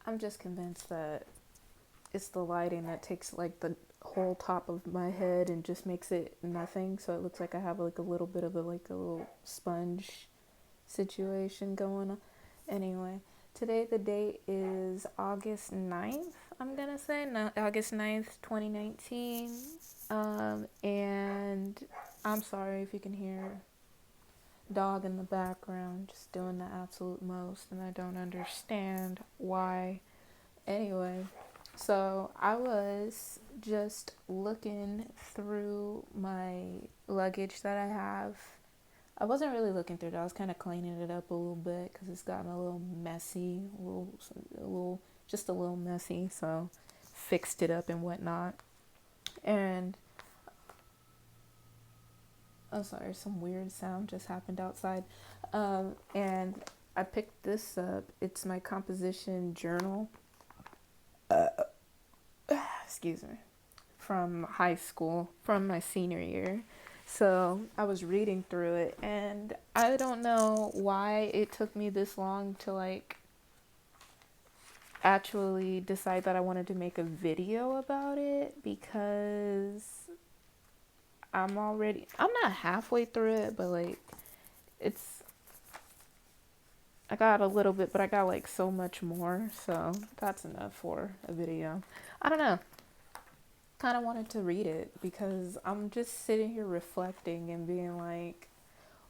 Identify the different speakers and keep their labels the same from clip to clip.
Speaker 1: I'm just convinced that it's the lighting that takes like the whole top of my head and just makes it nothing, so it looks like I have like a little bit of a little sponge situation going on. Anyway, today the date is August 9th, I'm gonna say, no, August 9th, 2019. And I'm sorry if you can hear dog in the background just doing the absolute most, and I don't understand why. Anyway, so I was just looking through my luggage that I have. I wasn't really looking through it. I was kind of cleaning it up a little bit because it's gotten a little messy, just a little messy. So fixed it up and whatnot. And I'm sorry, some weird sound just happened outside. And I picked this up. It's my composition journal. Excuse me. From high school, from my senior year. So I was reading through it, and I don't know why it took me this long to like actually decide that I wanted to make a video about it, because I'm not halfway through it, but like it's I got a little bit, but I got like so much more, so that's enough for a video. I don't know. Kind of wanted to read it because I'm just sitting here reflecting and being like,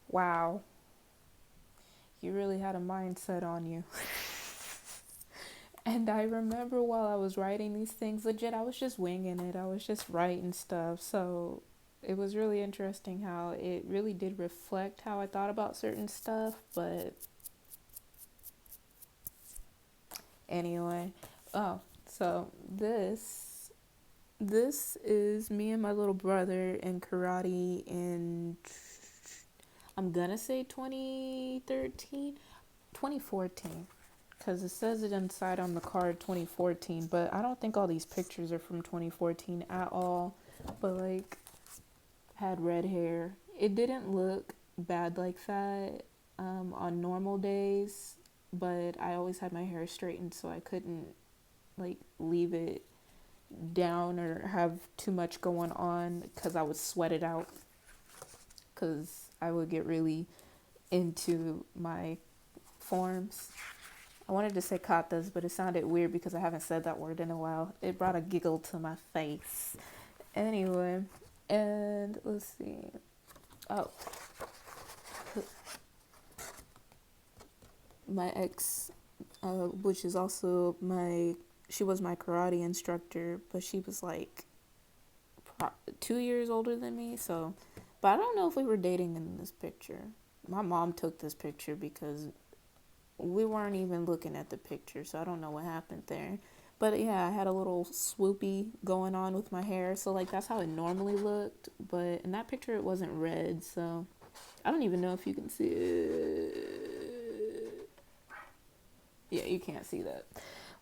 Speaker 1: wow, you really had a mindset on you. And I remember while I was writing these things, legit, I was just winging it. I was just writing stuff. So it was really interesting how it really did reflect how I thought about certain stuff. But anyway, oh, so this is me and my little brother in karate in, I'm gonna say 2013, 2014, because it says it inside on the card 2014, but I don't think all these pictures are from 2014 at all. But like, had red hair. It didn't look bad like that on normal days, but I always had my hair straightened, so I couldn't like leave it down or have too much going on because I would sweat it out, because I would get really into my forms. I wanted to say katas, but it sounded weird because I haven't said that word in a while. It brought a giggle to my face. Anyway, and let's see. Oh, my ex, which is also she was my karate instructor, but she was like 2 years older than me. So, but I don't know if we were dating in this picture. My mom took this picture because we weren't even looking at the picture, so I don't know what happened there. But yeah, I had a little swoopy going on with my hair, so like that's how it normally looked. But in that picture, it wasn't red, so I don't even know if you can see it. Yeah, you can't see that.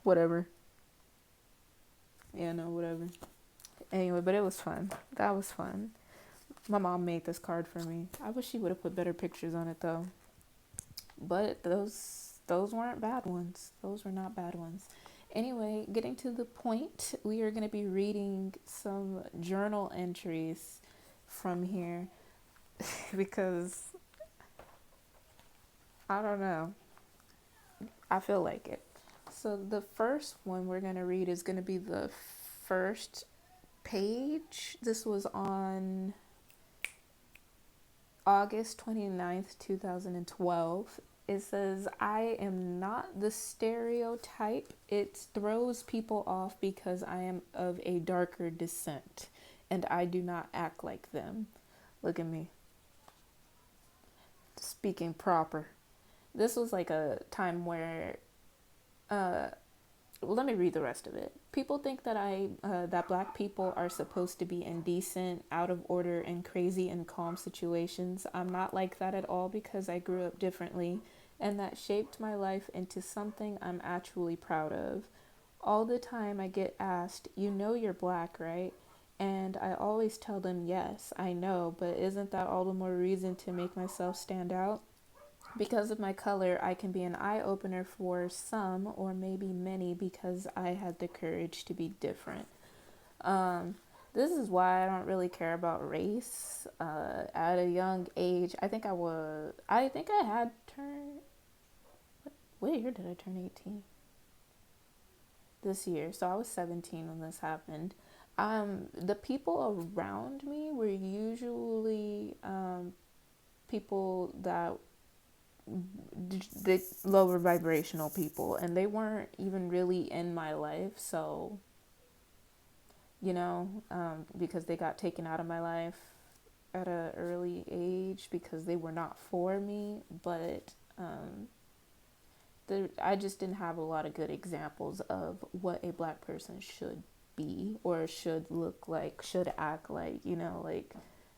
Speaker 1: Whatever. Yeah, no, whatever. Anyway, but it was fun. That was fun. My mom made this card for me. I wish she would have put better pictures on it though. But those weren't bad ones. Those were not bad ones. Anyway, getting to the point, we are going to be reading some journal entries from here because I don't know. I feel like it. So the first one we're going to read is going to be the first page. This was on August 29th, 2012. It says, I am not the stereotype. It throws people off because I am of a darker descent and I do not act like them. Look at me, speaking proper. This was like a time where, uh, let me read the rest of it. People think that that black people are supposed to be indecent, out of order, and crazy in calm situations. I'm not like that at all because I grew up differently, and that shaped my life into something I'm actually proud of. All the time I get asked, "You know you're black, right?" And I always tell them, "Yes, I know, but isn't that all the more reason to make myself stand out?" Because of my color, I can be an eye opener for some or maybe many because I had the courage to be different. Um, this is why I don't really care about race. At a young age, I think I had turned, what year did I turn 18? This year. So I was 17 when this happened. The people around me were usually people that the lower vibrational people, and they weren't even really in my life. So, because they got taken out of my life at an early age because they were not for me, but I just didn't have a lot of good examples of what a black person should be or should look like, should act like, like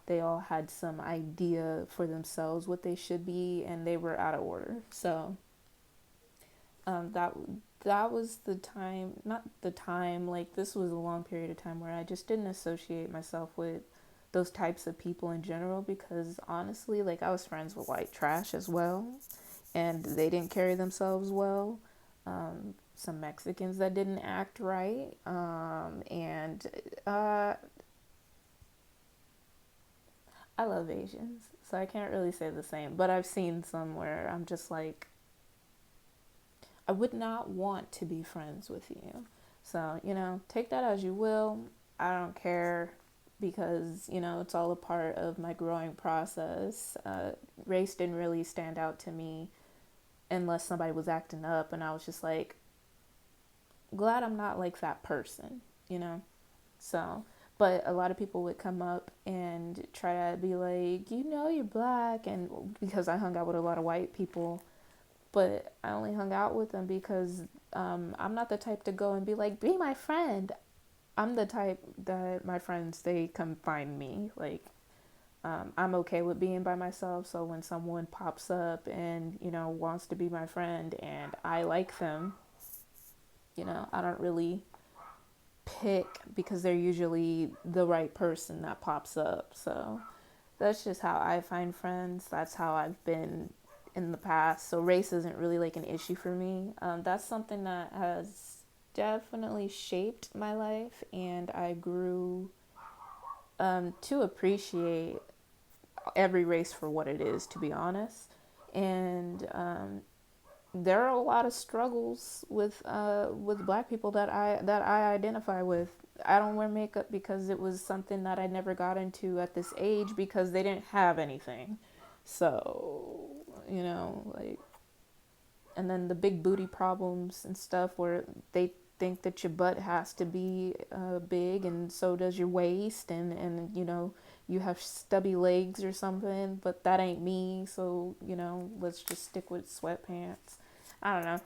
Speaker 1: they all had some idea for themselves what they should be, and they were out of order. So that was the time, not the time, like this was a long period of time where I just didn't associate myself with those types of people in general, because honestly, like I was friends with white trash as well, and they didn't carry themselves well. Some Mexicans that didn't act right, and I love Asians, so I can't really say the same, but I've seen some where I'm just like, I would not want to be friends with you. So, take that as you will. I don't care, because, it's all a part of my growing process. Race didn't really stand out to me unless somebody was acting up, and I was just like, glad I'm not like that person, you know? So, but a lot of people would come up and try to be like, you're black. And because I hung out with a lot of white people, but I only hung out with them because I'm not the type to go and be like, be my friend. I'm the type that my friends, they come find me. Like, I'm okay with being by myself. So when someone pops up and, wants to be my friend and I like them, I don't really pick because they're usually the right person that pops up. So that's just how I find friends. That's how I've been in the past. So race isn't really like an issue for me. That's something that has definitely shaped my life, and I grew to appreciate every race for what it is, to be honest. And there are a lot of struggles with black people that I identify with. I don't wear makeup because it was something that I never got into at this age because they didn't have anything. So, like, and then the big booty problems and stuff where they think that your butt has to be big, and so does your waist, and you have stubby legs or something, but that ain't me, so let's just stick with sweatpants. I don't know.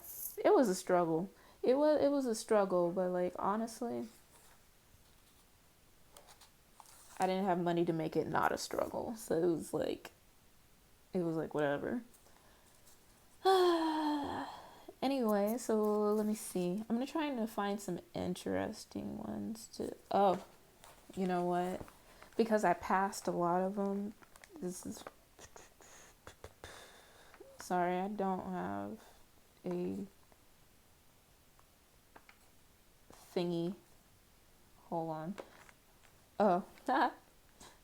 Speaker 1: It was a struggle. It was a struggle, but like honestly, I didn't have money to make it not a struggle, so it was like whatever. Anyway, so let me see. I'm gonna try to find some interesting ones to. Oh, you know what? Because I passed a lot of them. This is. Sorry, I don't have a thingy. Hold on. Oh,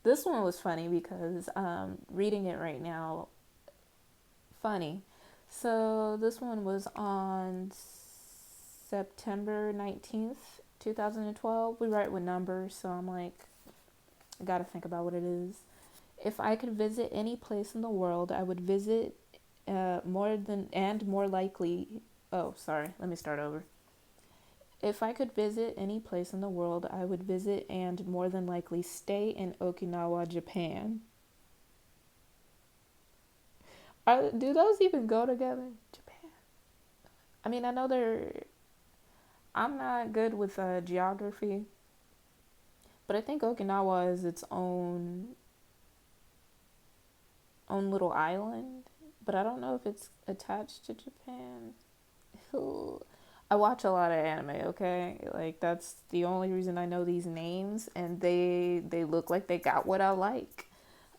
Speaker 1: this one was funny because reading it right now, funny. So this one was on September 19th, 2012. We write with numbers, so I'm like, I gotta think about what it is. If I could visit any place in the world, I would visit more likely. Oh, sorry. Let me start over. If I could visit any place in the world, I would visit and more than likely stay in Okinawa, Japan. Do those even go together? Japan. I mean, I know they're. I'm not good with geography, but I think Okinawa is its own little island. But I don't know if it's attached to Japan. I watch a lot of anime, okay? Like that's the only reason I know these names, and they look like they got what I like.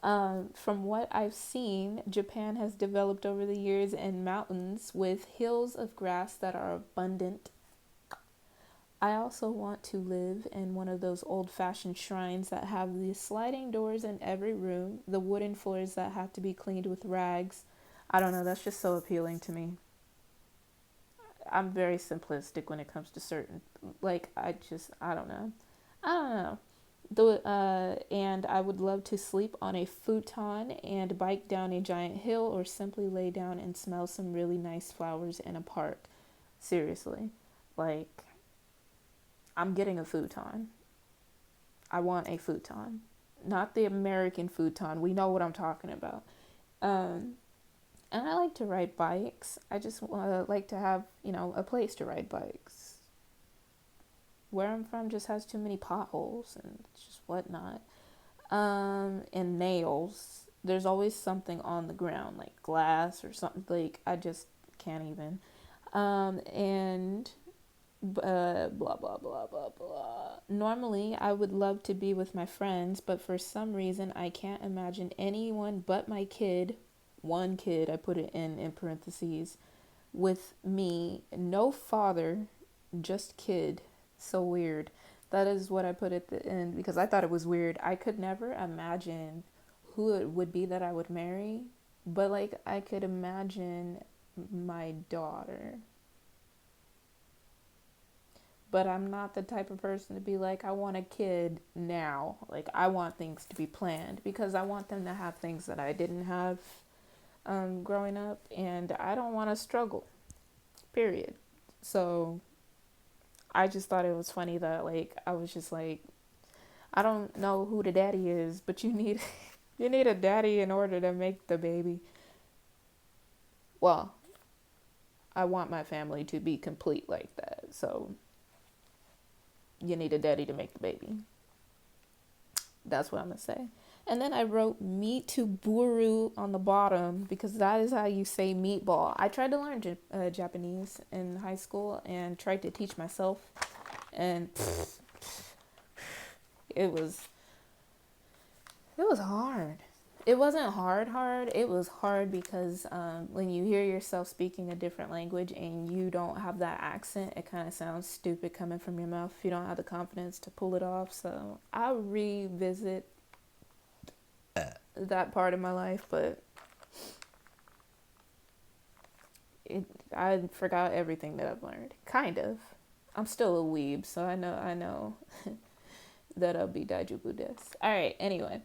Speaker 1: From what I've seen, Japan has developed over the years in mountains with hills of grass that are abundant. I also want to live in one of those old fashioned shrines that have the sliding doors in every room, the wooden floors that have to be cleaned with rags. I don't know, that's just so appealing to me. I'm very simplistic when it comes to certain, like, I don't know. I don't know. And I would love to sleep on a futon and bike down a giant hill or simply lay down and smell some really nice flowers in a park. Seriously. Like, I'm getting a futon. I want a futon. Not the American futon. We know what I'm talking about. Um, and I like to ride bikes. I just like to have, a place to ride bikes. Where I'm from just has too many potholes and just whatnot. And nails. There's always something on the ground, like glass or something. Like, I just can't even. And blah, blah, blah, blah, blah. Normally, I would love to be with my friends, but for some reason, I can't imagine anyone but my kid, one kid, I put it in parentheses, with me. No father, just kid. So weird. That is what I put at the end because I thought it was weird. I could never imagine who it would be that I would marry, but like I could imagine my daughter. But I'm not the type of person to be like, I want a kid now. Like, I want things to be planned because I want them to have things that I didn't have growing up, and I don't want to struggle, period. So I just thought it was funny that, like, I was just like, I don't know who the daddy is, but you need you need a daddy in order to make the baby. Well, I want my family to be complete like that. So you need a daddy to make the baby. That's what I'm gonna say. And then I wrote meat to buru on the bottom because that is how you say meatball. I tried to learn Japanese in high school and tried to teach myself, and it was it was hard. It wasn't hard. It was hard because when you hear yourself speaking a different language and you don't have that accent, it kind of sounds stupid coming from your mouth if you don't have the confidence to pull it off. So I'll revisit that part of my life, but I forgot everything that I've learned. Kind of. I'm still a weeb, so I know that I'll be Daijubu des. Alright, anyway.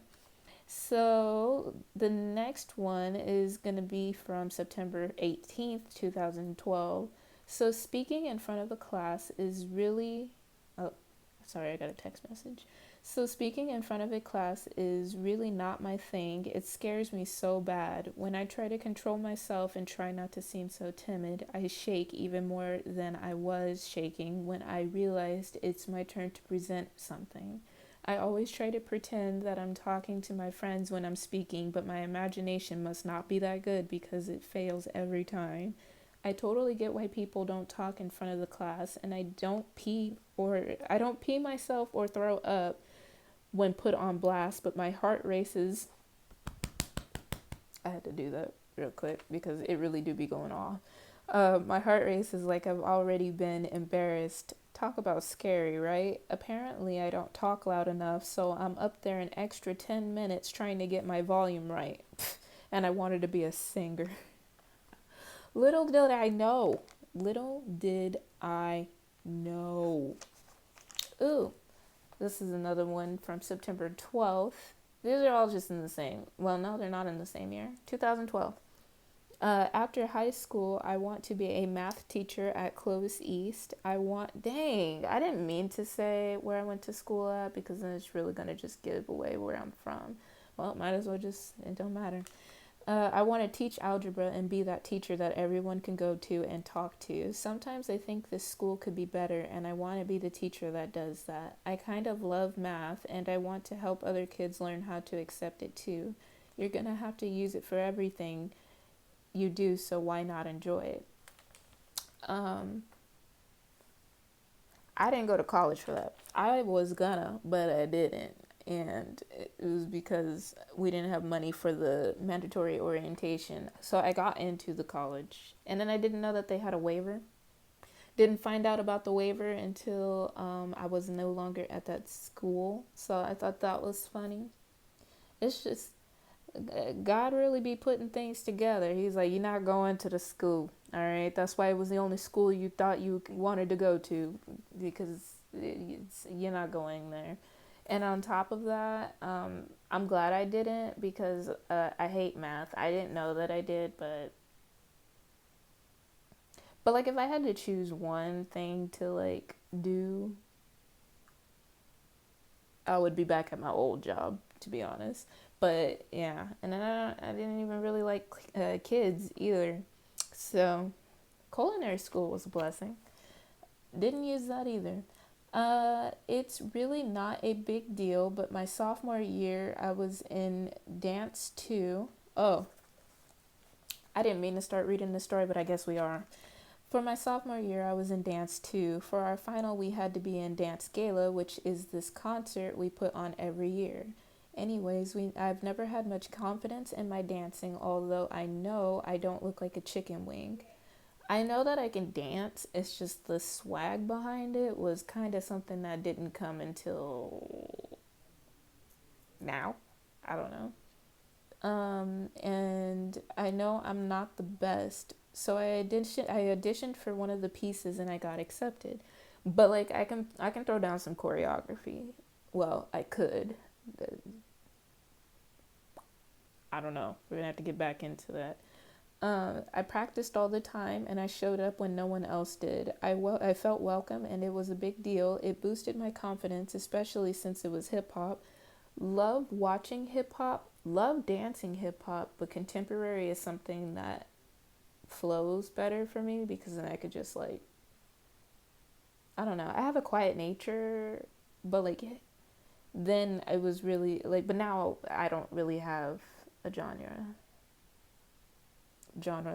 Speaker 1: So the next one is going to be from September 18th, 2012. So speaking in front of a class is really... Oh, sorry, I got a text message. So speaking in front of a class is really not my thing. It scares me so bad. When I try to control myself and try not to seem so timid, I shake even more than I was shaking when I realized it's my turn to present something. I always try to pretend that I'm talking to my friends when I'm speaking, but my imagination must not be that good because it fails every time. I totally get why people don't talk in front of the class, and I don't pee myself or throw up when put on blast, but my heart races. I had to do that real quick because it really do be going off. My heart races like I've already been embarrassed. Talk about scary, right? Apparently, I don't talk loud enough, so I'm up there an extra 10 minutes trying to get my volume right. And I wanted to be a singer. Little did I know. Little did I know. Ooh, this is another one from September 12th. These are all just in the same. Well, no, they're not in the same year. 2012. After high school, I want to be a math teacher at Clovis East. Dang, I didn't mean to say where I went to school at because then it's really going to just give away where I'm from. Well, might as well it don't matter. I want to teach algebra and be that teacher that everyone can go to and talk to. Sometimes I think this school could be better, and I want to be the teacher that does that. I kind of love math, and I want to help other kids learn how to accept it too. You're going to have to use it for everything you do, so why not enjoy it? I didn't go to college for that. I was gonna, but I didn't. and it was because we didn't have money for the mandatory orientation. So I got into the college, and then I didn't know that they had a waiver. Didn't find out about the waiver until I was no longer at that school. So I thought that was funny. It's just God really be putting things together. He's like, you're not going to the school, all right? That's why it was the only school you thought you wanted to go to, because you're not going there. And on top of that, I'm glad I didn't, because I hate math. I didn't know that I did, but like if I had to choose one thing to like do, I would be back at my old job, to be honest. But yeah, and then I didn't even really like kids either. So culinary school was a blessing. Didn't use that either. It's really not a big deal, but my sophomore year, I was in dance too. Oh, I didn't mean to start reading the story, but I guess we are. For my sophomore year, I was in dance too. For our final, we had to be in Dance Gala, which is this concert we put on every year. Anyways, I've never had much confidence in my dancing, although I know I don't look like a chicken wing. I know that I can dance, it's just the swag behind it was kind of something that didn't come until now. I don't know. And I know I'm not the best. So I auditioned for one of the pieces and I got accepted. But like I can throw down some choreography. Well, I could. I don't know. We're gonna have to get back into that. I practiced all the time and I showed up when no one else did. I felt welcome and it was a big deal. It boosted my confidence, especially since it was hip hop. Love watching hip hop, love dancing hip hop, but contemporary is something that flows better for me because then I could just like, I don't know. I have a quiet nature, but like then it was really like, but now I don't really have a genre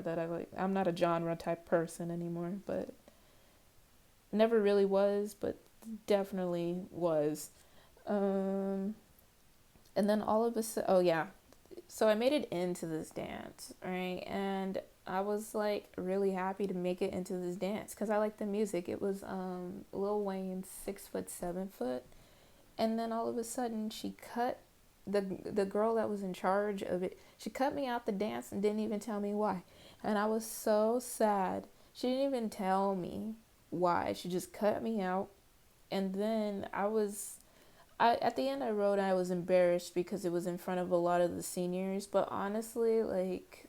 Speaker 1: that I like. I'm not a genre type person anymore, but never really was, but definitely was. Um, and then all of a sudden, oh yeah, so I made it into this dance, right? And I was like really happy to make it into this dance because I like the music. It was Lil Wayne's 6 foot 7 foot, and then all of a sudden she cut the girl that was in charge of it. She cut me out the dance and didn't even tell me why, and I was so sad. She didn't even tell me why. She just cut me out, and then I at the end I wrote I was embarrassed because it was in front of a lot of the seniors, but honestly, like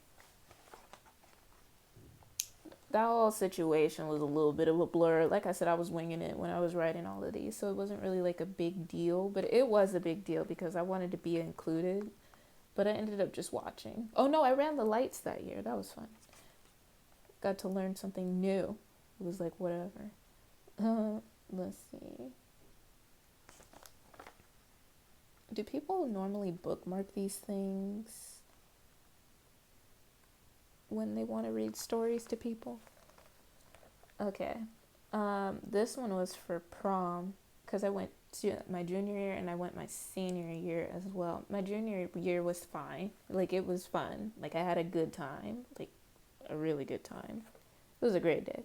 Speaker 1: that whole situation was a little bit of a blur. Like I said, I was winging it when I was writing all of these, so it wasn't really like a big deal, but it was a big deal because I wanted to be included, but I ended up just watching. Oh no, I ran the lights that year. That was fun. Got to learn something new. It was like whatever. Let's see. Do people normally bookmark these things when they want to read stories to people? Okay. This one was for prom because I went to my junior year and I went my senior year as well. My junior year was fine. Like it was fun. Like I had a good time. Like a really good time. It was a great day.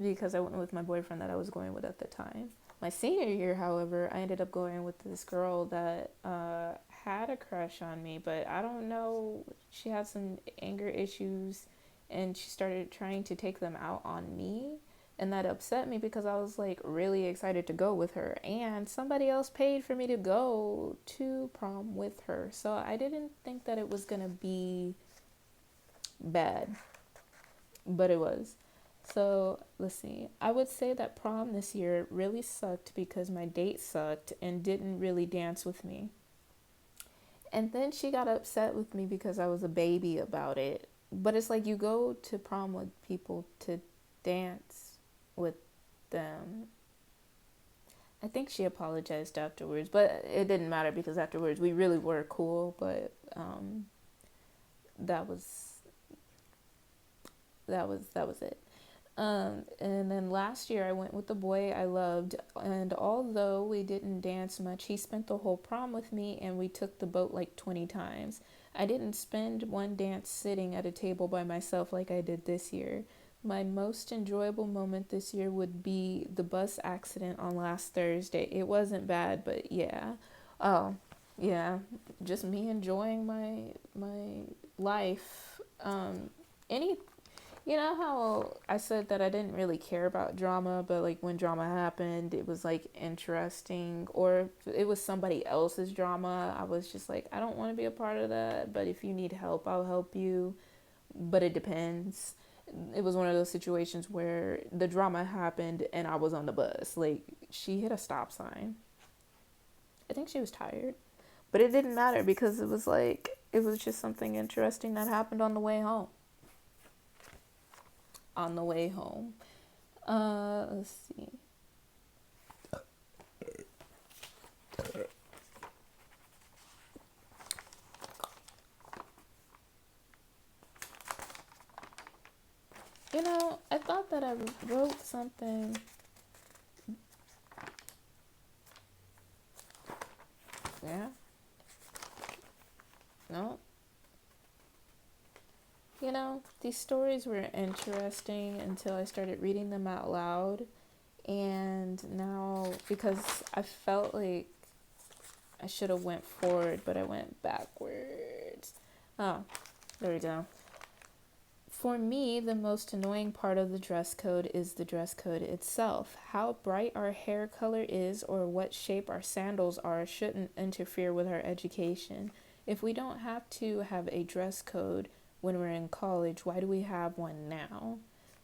Speaker 1: Because I went with my boyfriend that I was going with at the time. My senior year, however, I ended up going with this girl that had a crush on me, but I don't know. She had some anger issues and she started trying to take them out on me. And that upset me because I was like really excited to go with her. And somebody else paid for me to go to prom with her. So I didn't think that it was going to be bad, but it was. So let's see. I would say that prom this year really sucked because my date sucked and didn't really dance with me. And then she got upset with me because I was a baby about it. But it's like you go to prom with people to dance with them. I think she apologized afterwards, but it didn't matter because afterwards we really were cool. But that was that was it. And then last year I went with the boy I loved, and although we didn't dance much, he spent the whole prom with me, and we took the boat like 20 times. I didn't spend one dance sitting at a table by myself like I did this year. My most enjoyable moment this year would be the bus accident on last Thursday. It wasn't bad, but yeah. Oh, yeah. Just me enjoying my life. Any You know how I said that I didn't really care about drama, but like when drama happened, it was like interesting, or if it was somebody else's drama, I was just like, I don't want to be a part of that, but if you need help, I'll help you, but it depends. It was one of those situations where the drama happened and I was on the bus. Like, she hit a stop sign. I think she was tired, but it didn't matter because it was like, it was just something interesting that happened on the way home. On the way home. Let's see. I thought that I wrote something. Yeah. No. These stories were interesting until I started reading them out loud. And now, because I felt like I should have went forward, but I went backwards. Oh, there we go. For me, the most annoying part of the dress code is the dress code itself. How bright our hair color is or what shape our sandals are shouldn't interfere with our education. If we don't have to have a dress code when we're in college, why do we have one now?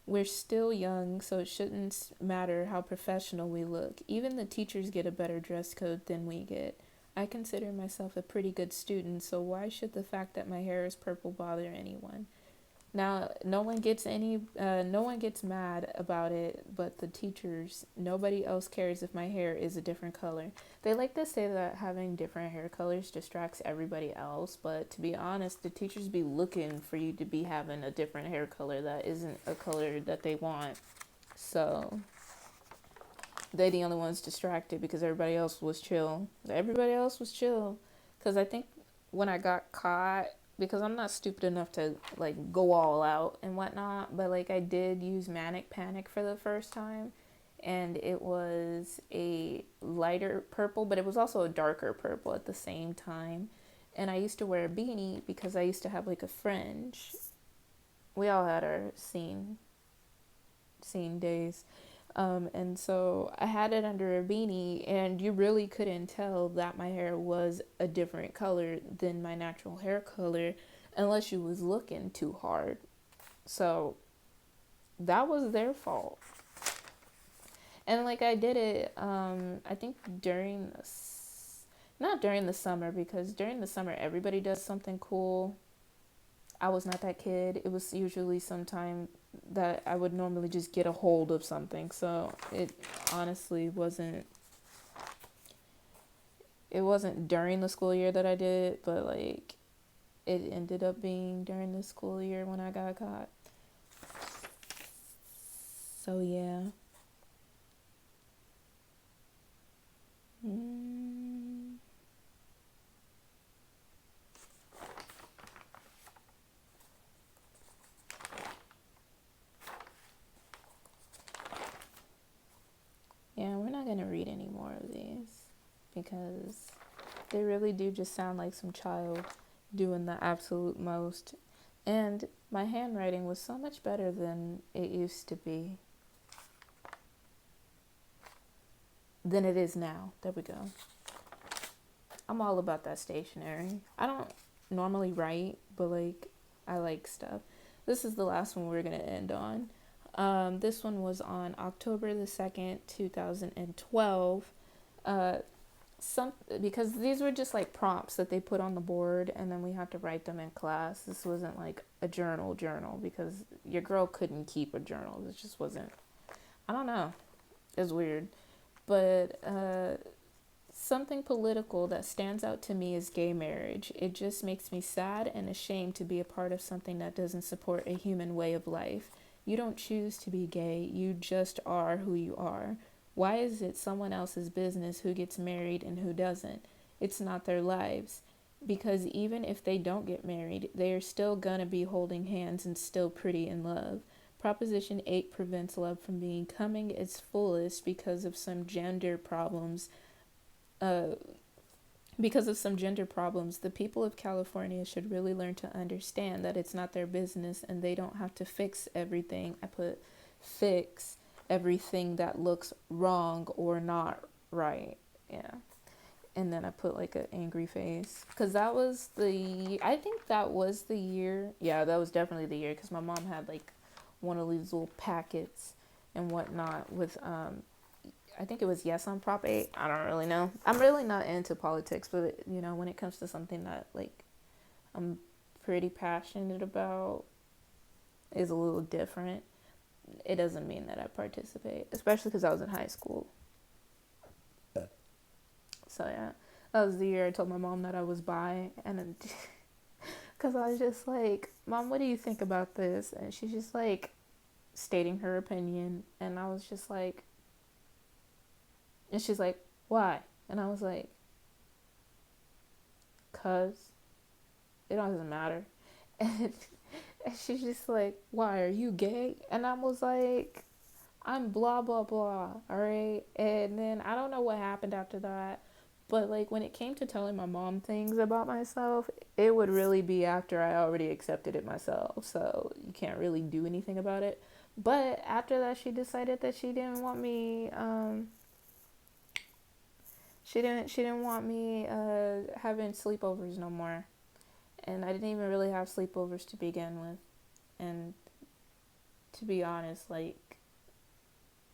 Speaker 1: We're still young, so it shouldn't matter how professional we look. Even the teachers get a better dress code than we get. I consider myself a pretty good student, so why should the fact that my hair is purple bother anyone? Now, no one gets mad about it, but the teachers, nobody else cares if my hair is a different color. They like to say that having different hair colors distracts everybody else, but to be honest, the teachers be looking for you to be having a different hair color that isn't a color that they want. So, they the only ones distracted because everybody else was chill. Everybody else was chill. Because I think when I got caught, because I'm not stupid enough to like go all out and whatnot, but like I did use Manic Panic for the first time, and it was a lighter purple, but it was also a darker purple at the same time. And I used to wear a beanie because I used to have like a fringe. We all had our scene days. And so I had it under a beanie, and you really couldn't tell that my hair was a different color than my natural hair color unless you was looking too hard. So that was their fault. And like I did it, I think not during the summer, because during the summer everybody does something cool. I was not that kid. It was usually sometime that I would normally just get a hold of something. So it honestly wasn't during the school year that I did it, but like it ended up being during the school year when I got caught. So yeah. Mm. Yeah, we're not gonna read any more of these because they really do just sound like some child doing the absolute most. And my handwriting was so much better than it used to be. Than it is now. There we go. I'm all about that stationery. I don't normally write, but like I like stuff. This is the last one we're gonna end on. This one was on October the 2nd, 2012. Uh, some Because these were just like prompts that they put on the board, and then we had to write them in class. This wasn't like a journal because your girl couldn't keep a journal. It just wasn't. I don't know. It was weird, but something political that stands out to me is gay marriage. It just makes me sad and ashamed to be a part of something that doesn't support a human way of life. You don't choose to be gay, you just are who you are. Why is it someone else's business who gets married and who doesn't? It's not their lives. Because even if they don't get married, they are still gonna be holding hands and still pretty in love. Proposition 8 prevents love from becoming its fullest uh, because of some gender problems. The people of California should really learn to understand that it's not their business and they don't have to fix everything. I put fix everything that looks wrong or not right. Yeah. And then I put like an angry face because I think that was the year. Yeah, that was definitely the year because my mom had like one of these little packets and whatnot with I think it was yes on Prop 8. I don't really know. I'm really not into politics, but when it comes to something that like I'm pretty passionate about is a little different. It doesn't mean that I participate, especially because I was in high school. So yeah, that was the year I told my mom that I was bi, and because I was just like, Mom, what do you think about this? And she's just like stating her opinion, and I was just like, and she's like, why? And I was like, cause it doesn't matter. And she's just like, why, are you gay? And I was like, I'm blah blah blah, all right? And then I don't know what happened after that, but like when it came to telling my mom things about myself, it would really be after I already accepted it myself, so you can't really do anything about it. But after that, she decided that she didn't want me she didn't want me having sleepovers no more. And I didn't even really have sleepovers to begin with. And to be honest, like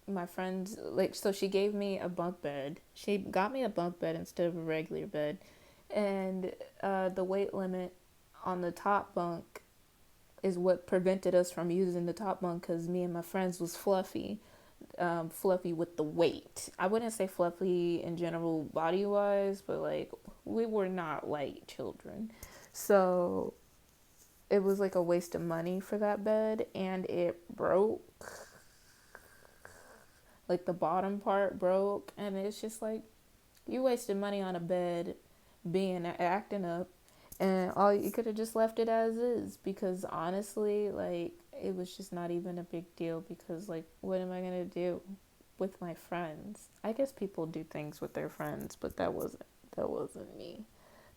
Speaker 1: my friends, like, so she gave me a bunk bed. She got me a bunk bed instead of a regular bed. And the weight limit on the top bunk is what prevented us from using the top bunk because me and my friends was fluffy with the weight. I wouldn't say fluffy in general body wise, but like we were not light children. So it was like a waste of money for that bed, and it broke. Like the bottom part broke, and it's just like you wasted money on a bed being acting up, and all you could have just left it as is, because honestly, like, it was just not even a big deal, because like what am I gonna do with my friends? I guess people do things with their friends, but that wasn't me.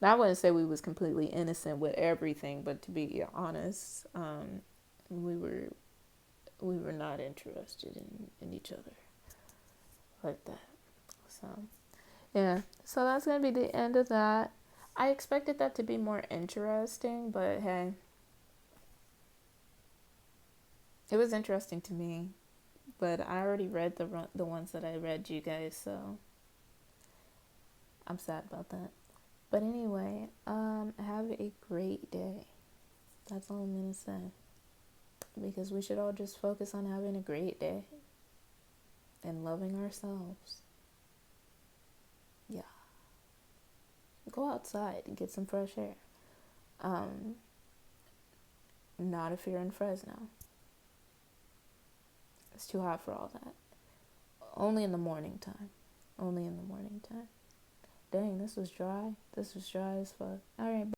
Speaker 1: Now I wouldn't say we was completely innocent with everything, but to be honest, we were we were not interested in each other like that. So yeah, so that's gonna be the end of that. I expected that to be more interesting, but hey, it was interesting to me. But I already read the ones that I read you guys, so I'm sad about that. But anyway, have a great day. That's all I'm gonna say. Because we should all just focus on having a great day and loving ourselves. Yeah. Go outside and get some fresh air. Um, Not if you're in Fresno. It's too hot for all that. Only in the morning time. Only in the morning time. Dang, this was dry. This was dry as fuck. Alright,